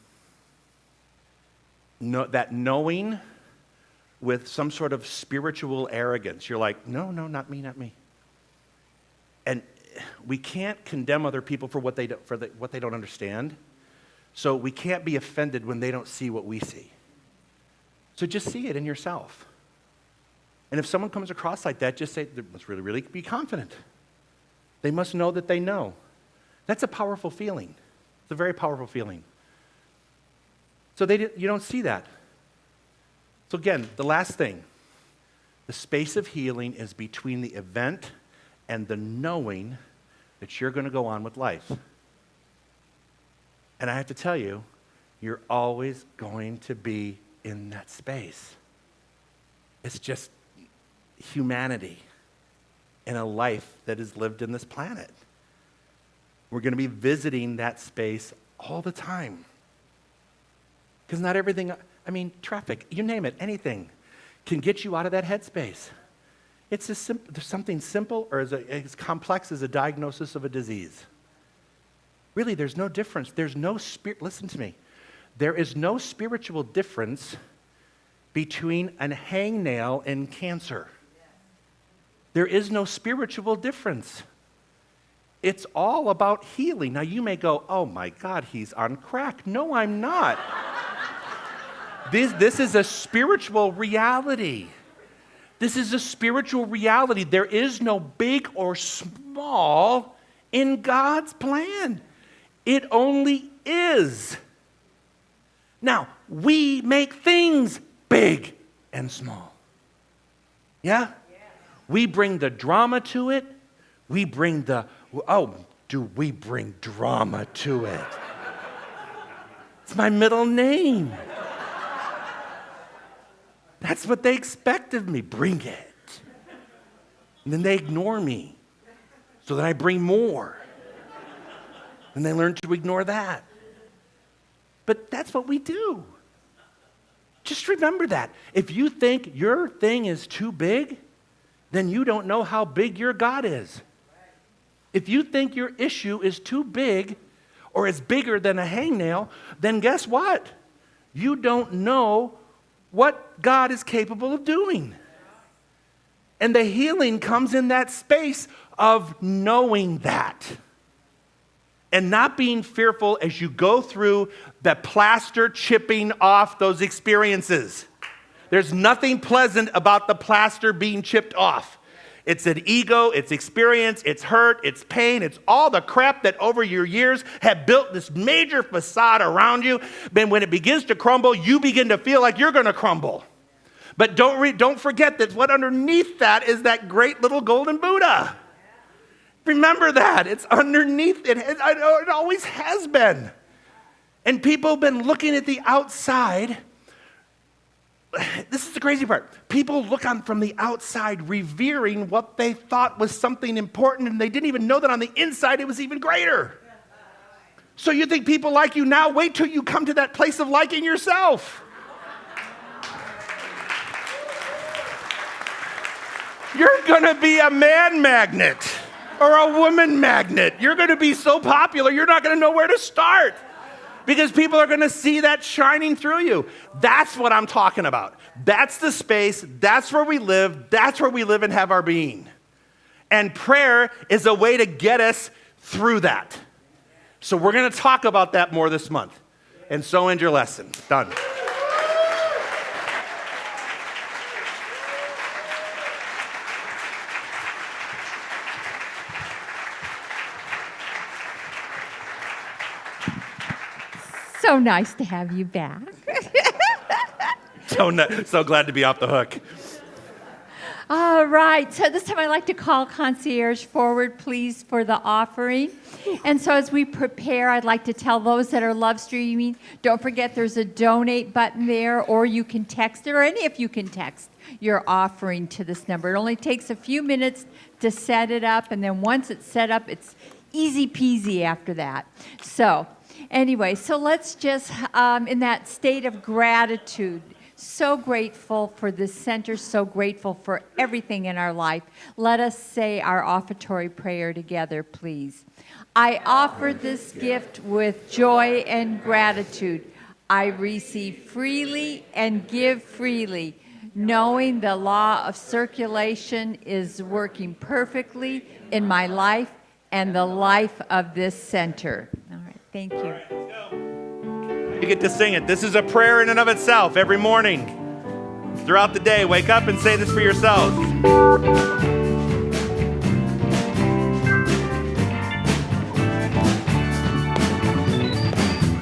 knowing with some sort of spiritual arrogance. You're like, no, not me, not me. And we can't condemn other people for what they don't understand. So we can't be offended when they don't see what we see. So just see it in yourself. And if someone comes across like that, just say, they must really, really be confident. They must know that they know. That's a powerful feeling. It's a very powerful feeling. So you don't see that. So again, the last thing, the space of healing is between the event and the knowing that you're going to go on with life. And I have to tell you, you're always going to be in that space. It's just humanity in a life that is lived in this planet. We're going to be visiting that space all the time. Because not everything, traffic, you name it, anything can get you out of that headspace. It's there's something simple or as complex as a diagnosis of a disease. Really, there's no difference. There's no listen to me. There is no spiritual difference between a hangnail and cancer. There is no spiritual difference. It's all about healing. Now you may go, oh my God, he's on crack. No, I'm not. This is a spiritual reality. This is a spiritual reality. There is no big or small in God's plan. It only is. Now, we make things big and small. Yeah? We bring the drama to it. We bring we bring drama to it? It's my middle name. That's what they expect of me. Bring it. And then they ignore me. So then I bring more. And they learn to ignore that. But that's what we do. Just remember that. If you think your thing is too big, then you don't know how big your God is. If you think your issue is too big or is bigger than a hangnail, then guess what? You don't know what God is capable of doing. And the healing comes in that space of knowing that. And not being fearful as you go through the plaster chipping off those experiences. There's nothing pleasant about the plaster being chipped off. It's an ego, it's experience, it's hurt, it's pain, it's all the crap that over your years have built this major facade around you. But when it begins to crumble, you begin to feel like you're going to crumble. But don't forget that what underneath that is that great little golden Buddha. Remember that. It's underneath it. It always has been. And people have been looking at the outside. This is the crazy part. People look on from the outside, revering what they thought was something important, and they didn't even know that on the inside it was even greater. So you think people like you now? Wait till you come to that place of liking yourself. You're going to be a man magnet or a woman magnet. You're going to be so popular, you're not going to know where to start. Because people are going to see that shining through you. That's what I'm talking about. That's the space. That's where we live. That's where we live and have our being. And prayer is a way to get us through that. So we're going to talk about that more this month. And so end your lesson. Done. So nice to have you back. So glad to be off the hook. All right, so this time I'd like to call concierge forward, please, for the offering. And so as we prepare, I'd like to tell those that are live streaming, don't forget there's a donate button there, or you can text it, or any of you can text your offering to this number. It only takes a few minutes to set it up, and then once it's set up, it's easy peasy after that. So anyway, so let's just, in that state of gratitude, so grateful for this center, so grateful for everything in our life. Let us say our offertory prayer together, please. I offer this gift with joy and gratitude. I receive freely and give freely, knowing the law of circulation is working perfectly in my life and the life of this center. All right, thank you. You get to sing it. This is a prayer in and of itself every morning. Throughout the day, wake up and say this for yourself.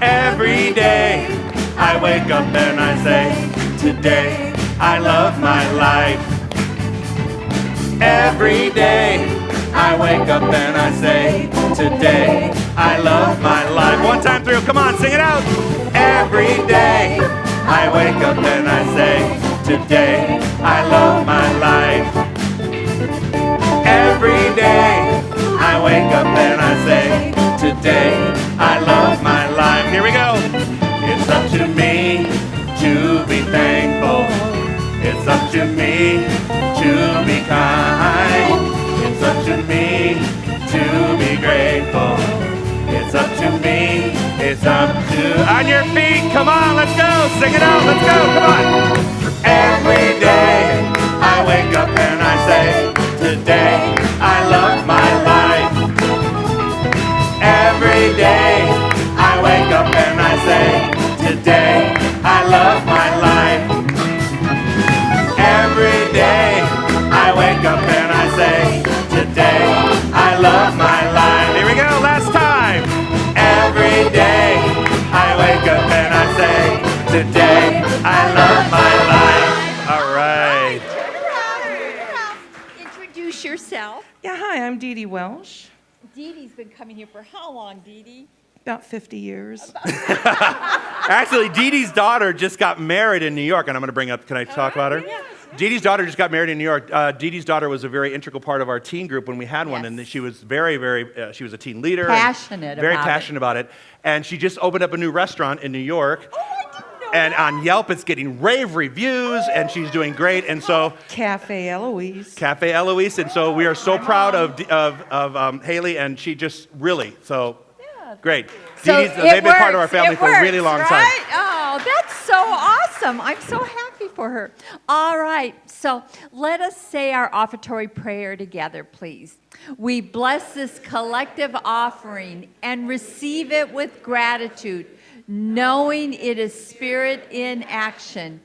Every day, I wake up and I say, today, I love my life. Every day, I wake up and I say, today, I love my life. One time through, come on, sing it out. Every day, I wake up and I say, today, I love my life. Every day, I wake up and I say, today, I love my life. Here we go. It's up to me to be thankful. It's up to me to be kind. It's up to me to be grateful. It's up to me. It's up to... On your feet, come on, let's go. Sing it out, let's go, come on. Every day I wake up and I say, today I love my life. Every day I wake up and I say, today I love my life. Every day I wake up and I say, today I love my life. Here we go, last time. Every day I wake up and I say, today I love my life. All right. Introduce yourself. Yeah, hi, I'm Dee Dee Welsh. Dee Dee's been coming here for how long, Dee Dee? About 50 years. Actually, Dee Dee's daughter just got married in New York, and I'm going to bring up, can I talk about her? Yes. Dee Dee's daughter just got married in New York. Dee Dee's daughter was a very integral part of our teen group when we had one, Yes. and she was very, she was a teen leader. Passionate very about passionate about it. And she just opened up a new restaurant in New York. Oh, I didn't know And that. on Yelp, it's getting rave reviews, and she's doing great. And so, Cafe Eloise. Cafe Eloise, and so we are so proud of Haley, and she just really, great. So Dee Dee's, they've been part of our works, family it for a really works, long time. right? Oh, that's so awesome. I'm so happy for her. All right, so let us say our offertory prayer together, please. We bless this collective offering and receive it with gratitude, knowing it is spirit in action.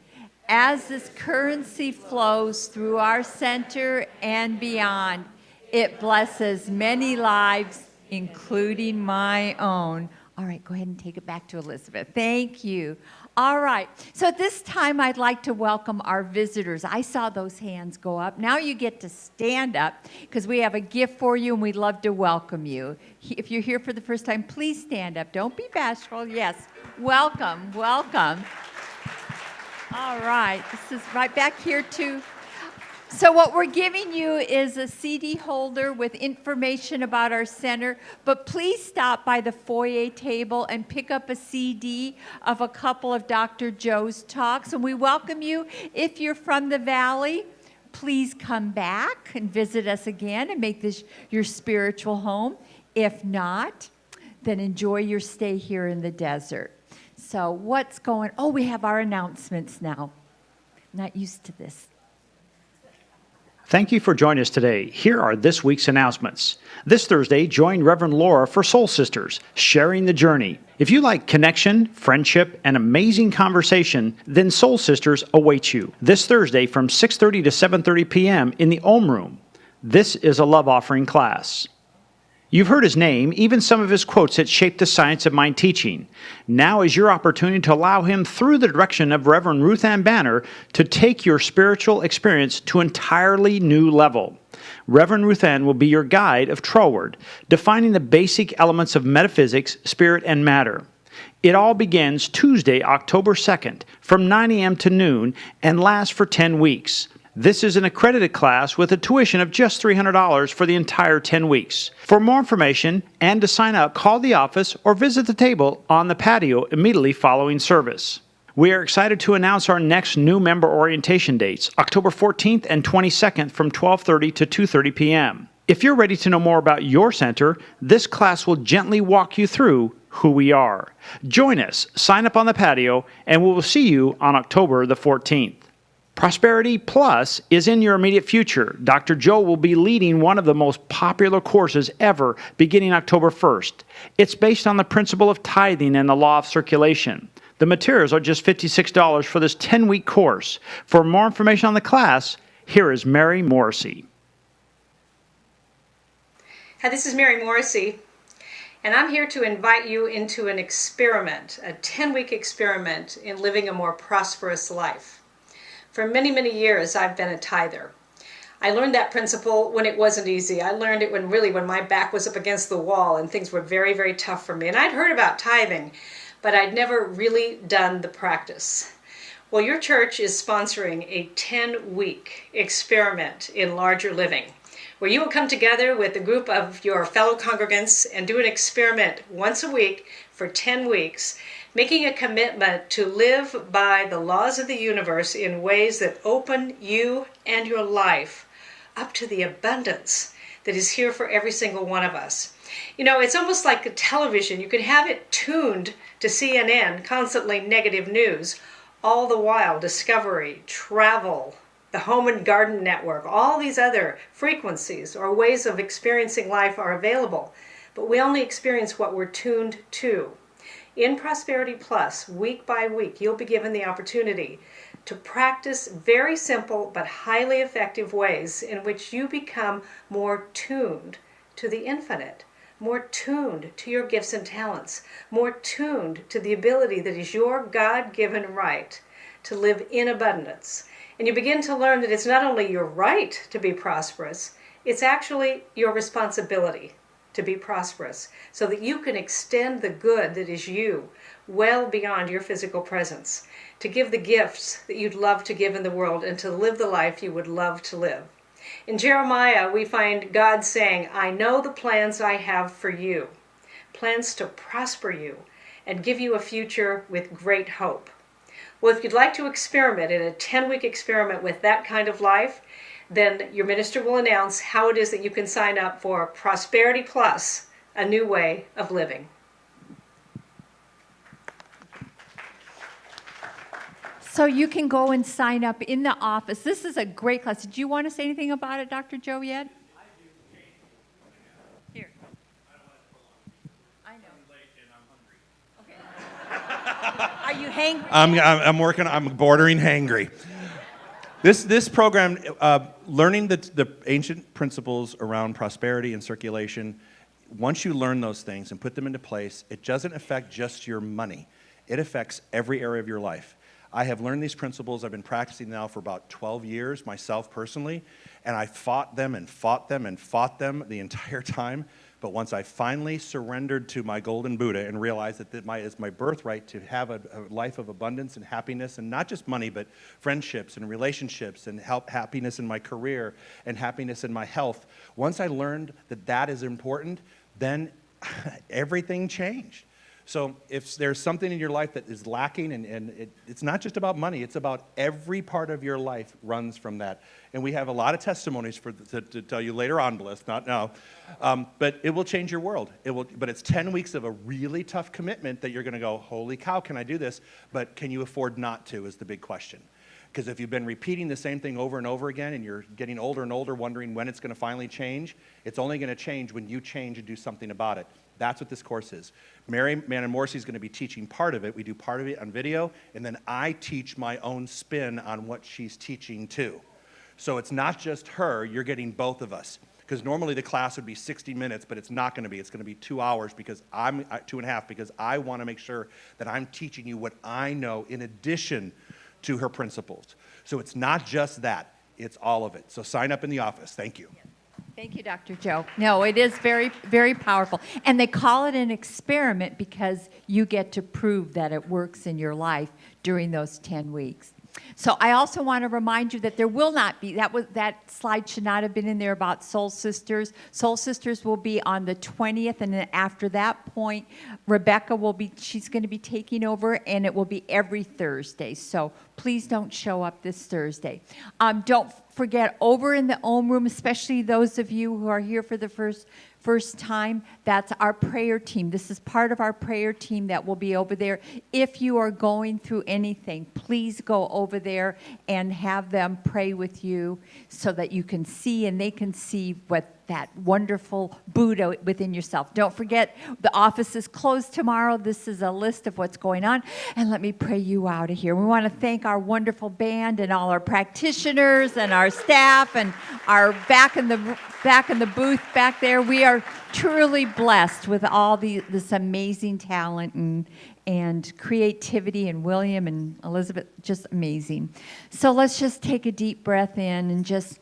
As this currency flows through our center and beyond, it blesses many lives, including my own. All right, go ahead and take it back to Elizabeth. Thank you. All right, so at this time, I'd like to welcome our visitors. I saw those hands go up. Now you get to stand up because we have a gift for you and we'd love to welcome you. If you're here for the first time, please stand up. Don't be bashful. Yes, welcome, welcome. All right, this is right back here too. So what we're giving you is a CD holder with information about our center, but please stop by the foyer table and pick up a CD of a couple of Dr. Joe's talks. And we welcome you. If you're from the Valley, please come back and visit us again and make this your spiritual home. If not, then enjoy your stay here in the desert. So what's going, oh, we have our announcements now. Not used to this. Thank you for joining us today. Here are this week's announcements. This Thursday, join Reverend Laura for Soul Sisters, Sharing the Journey. If you like connection, friendship, and amazing conversation, then Soul Sisters awaits you. This Thursday from 6:30 to 7:30 p.m. in the Om Room. This is a love offering class. You've heard his name, even some of his quotes that shaped the Science of Mind teaching. Now is your opportunity to allow him, through the direction of Reverend Ruth Ann Banner, to take your spiritual experience to an entirely new level. Reverend Ruth Ann will be your guide of Troward, defining the basic elements of metaphysics, spirit, and matter. It all begins Tuesday, October 2nd, from 9 a.m. to noon, and lasts for 10 weeks. This is an accredited class with a tuition of just $300 for the entire 10 weeks. For more information and to sign up, call the office or visit the table on the patio immediately following service. We are excited to announce our next new member orientation dates, October 14th and 22nd from 12:30 to 2:30 p.m. If you're ready to know more about your center, this class will gently walk you through who we are. Join us, sign up on the patio, and we will see you on October the 14th. Prosperity Plus is in your immediate future. Dr. Joe will be leading one of the most popular courses ever beginning October 1st. It's based on the principle of tithing and the law of circulation. The materials are just $56 for this 10-week course. For more information on the class, here is Mary Morrissey. Hi, this is Mary Morrissey, and I'm here to invite you into an experiment, a 10-week experiment in living a more prosperous life. For many, many years, I've been a tither. I learned that principle when it wasn't easy. I learned it when my back was up against the wall and things were very, very tough for me. And I'd heard about tithing, but I'd never really done the practice. Well, your church is sponsoring a 10-week experiment in larger living, where you will come together with a group of your fellow congregants and do an experiment once a week for 10 weeks, making a commitment to live by the laws of the universe in ways that open you and your life up to the abundance that is here for every single one of us. You know, it's almost like a television. You can have it tuned to CNN, constantly negative news, all the while Discovery, travel, the Home and Garden Network, all these other frequencies or ways of experiencing life are available. But we only experience what we're tuned to. In Prosperity Plus, week by week, you'll be given the opportunity to practice very simple but highly effective ways in which you become more tuned to the infinite, more tuned to your gifts and talents, more tuned to the ability that is your God-given right to live in abundance. And you begin to learn that it's not only your right to be prosperous, it's actually your responsibility to be prosperous, so that you can extend the good that is you well beyond your physical presence, to give the gifts that you'd love to give in the world, and to live the life you would love to live. In Jeremiah, we find God saying, I know the plans I have for you, plans to prosper you and give you a future with great hope. Well, if you'd like to experiment in a 10-week experiment with that kind of life, then your minister will announce how it is that you can sign up for Prosperity Plus, a new way of living. So you can go and sign up in the office. This is a great class. Did you want to say anything about it, Dr. Joe, yet? Here. I know. Okay. Are you hangry? I'm bordering hangry. This program, learning the ancient principles around prosperity and circulation, once you learn those things and put them into place, it doesn't affect just your money. It affects every area of your life. I have learned these principles. I've been practicing now for about 12 years myself personally, and I fought them and fought them and fought them the entire time. But once I finally surrendered to my golden Buddha and realized that it's my birthright to have a life of abundance and happiness, and not just money, but friendships and relationships and happiness in my career and happiness in my health. Once I learned that that is important, then everything changed. So if there's something in your life that is lacking, and it's not just about money, it's about every part of your life runs from that. And we have a lot of testimonies to tell you later on, Bliss, not now. But it will change your world. But it's 10 weeks of a really tough commitment that you're going to go, holy cow, can I do this? But can you afford not to is the big question. Because if you've been repeating the same thing over and over again and you're getting older and older wondering when it's going to finally change, it's only going to change when you change and do something about it. That's what this course is. Mary Mann and Morrissey is going to be teaching part of it. We do part of it on video, and then I teach my own spin on what she's teaching too. So it's not just her, you're getting both of us. Because normally the class would be 60 minutes, but it's not going to be. It's going to be 2 hours because 2.5, because I want to make sure that I'm teaching you what I know in addition to her principles. So it's not just that, it's all of it. So sign up in the office. Thank you. Thank you, Dr. Joe. No, it is very, very powerful. And they call it an experiment because you get to prove that it works in your life during those 10 weeks. So I also want to remind you that there will not be, that slide should not have been in there about Soul Sisters. Soul Sisters will be on the 20th, and then after that point, Rebecca she's going to be taking over, and it will be every Thursday. So please don't show up this Thursday. Don't forget, over in the Om Room, especially those of you who are here for the first time, that's our prayer team. This is part of our prayer team that will be over there. If you are going through anything, please go over there and have them pray with you so that you can see and they can see what that wonderful Buddha within yourself. Don't forget, the office is closed tomorrow. This is a list of what's going on. And let me pray you out of here. We want to thank our wonderful band and all our practitioners and our staff and our back in the booth back there. We are truly blessed with all this amazing talent and creativity, and William and Elizabeth, just amazing. So let's just take a deep breath in and just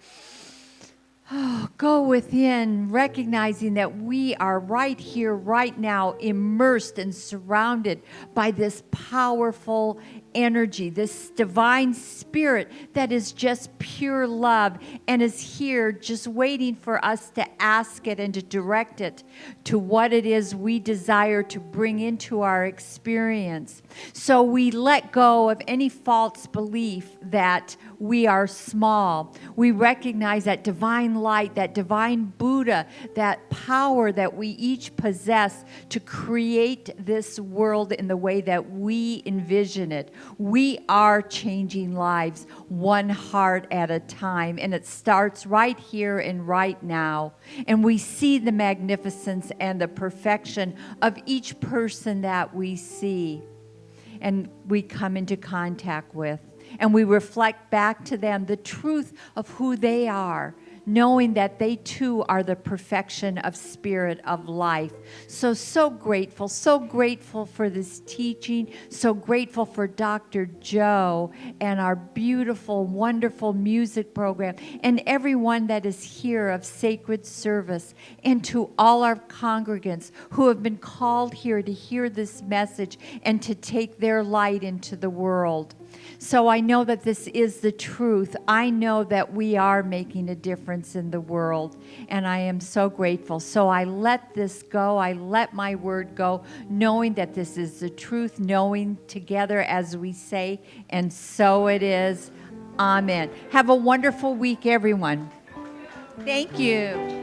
go within, recognizing that we are right here, right now, immersed and surrounded by this powerful energy, this divine spirit that is just pure love and is here just waiting for us to ask it and to direct it to what it is we desire to bring into our experience. So we let go of any false belief that we are small. We recognize that divine light, that divine Buddha, that power that we each possess to create this world in the way that we envision it. We are changing lives one heart at a time, and it starts right here and right now. And we see the magnificence and the perfection of each person that we see and we come into contact with. And we reflect back to them the truth of who they are, knowing that they too are the perfection of spirit of life. So grateful for this teaching, so grateful for Dr. Joe and our beautiful, wonderful music program, and everyone that is here of sacred service, and to all our congregants who have been called here to hear this message and to take their light into the world. So I know that this is the truth. I know that we are making a difference in the world, and I am so grateful. So I let this go. I let my word go, knowing that this is the truth, knowing together as we say, and so it is. Amen. Have a wonderful week, everyone. Thank you.